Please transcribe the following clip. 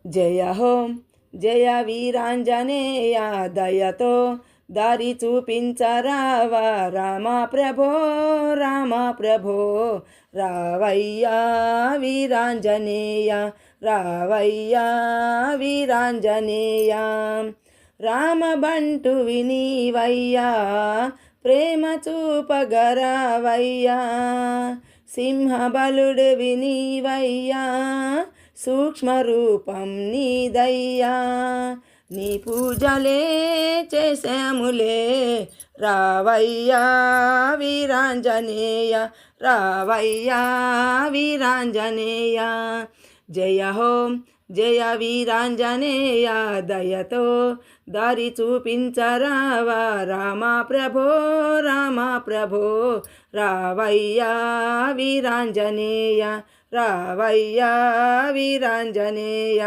జయ హో జయ వీరాంజనేయ దయతో దారి చూపించరావా రామ ప్రభో రామ ప్రభో రావయ్యా వీరాంజనేయ రావయ్యా వీరాంజనేయ రామబంటు వినీవయ్యా ప్రేమ చూపగరావయ్యా సింహబలుడు వినీవయ్యా సూక్ష్మరూపం నీదయ్యా నీ పూజలే చేశాములే రావయ్యా వీరాంజనేయ రావయ్యా వీరాంజనేయ జయ హో జయ వీరాంజనేయ దయతో దారి చూపించరావా రామ ప్రభో రామ ప్రభో రావయ్యా వీరాంజనేయ రావయ్యా వీరాంజనేయ